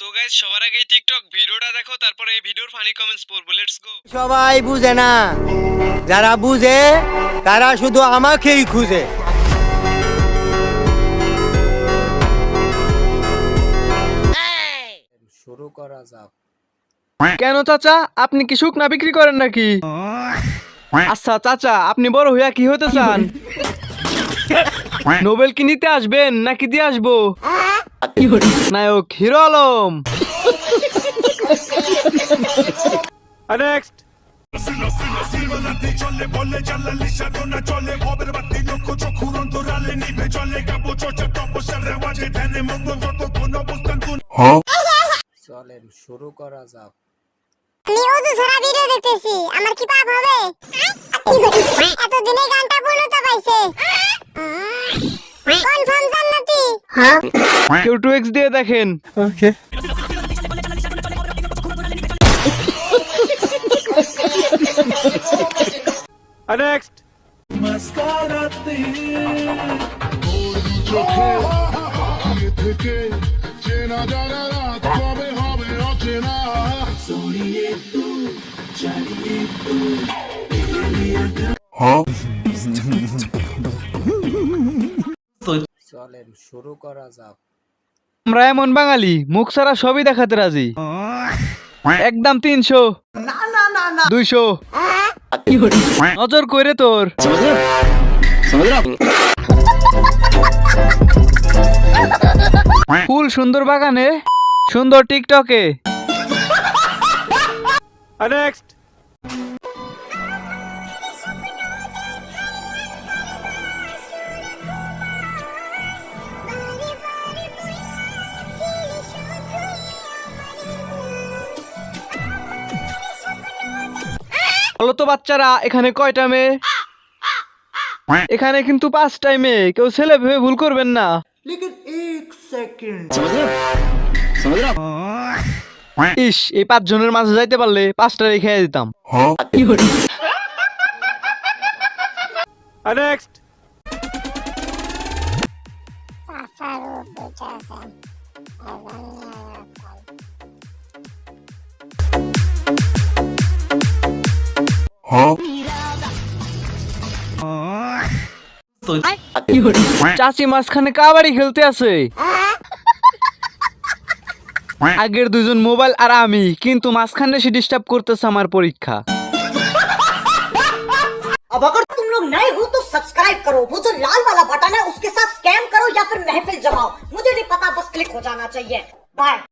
তো গাইস সবার আগে টিকটক ভিডিওটা দেখো, তারপরে এই ভিডিওর ফানি কমেন্টস পড়বো। Let's go. সবাই বুঝে না, যারা বুঝে তারা শুধু আমাকেই খুঁজে। শুরু করা যাক। কেন চাচা, আপনি কি শুকনা বিক্রি করেন নাকি? আচ্ছা চাচা, আপনি বড় হইয়া কি হতে চান? নোবেল কি নিতে আসবেন নাকি দিয়ে আসবো? নায়ক হিরো আলম। নেক্সট। চলেন শুরু করা যাক। আমি ওযু ছাড়া ভিডিও দেখতেছি, আমার কি পাপ হবে? এতদিনে গানটা পূর্ণতা পাইছে। কনফার্ম জান্নাতি। কেউ 2x দিয়ে দেখেন। ওকে। নেক্সট। চলেন শুরু করা যাক। আমরা এমন বাঙালি, মুখ ছাড়া সবই দেখাতে রাজি। একদম 300, 200। নজর কইরে তোর। ফুল সুন্দর বাগানে, সুন্দর টিকটকে। নেক্সট। বলো তো বাচ্চারা, এখানে কয়টা মেয়ে? এখানে কিন্তু 5টাই মেয়ে, কেউ ছেলে ভেবে ভুল করবেন না। ইস, এই 5 জনের মাঝে যাইতে পারলে 5টা রেখে দিতাম। নেক্সট। চাচি মাঝখানে কাবাডি খেলতে আছে। আগের 2জন মোবাইল আর আমি, কিন্তু মাঝখানে সে ডিস্টার্ব করতেছে আমার পরীক্ষা। अब अगर तुम लोग नए हो तो सब्सक्राइब करो, वो जो लाल वाला बटन है उसके साथ स्कैम करो या फिर महफिल जमाओ, मुझे नहीं पता, बस क्लिक हो जाना चाहिए। बाय।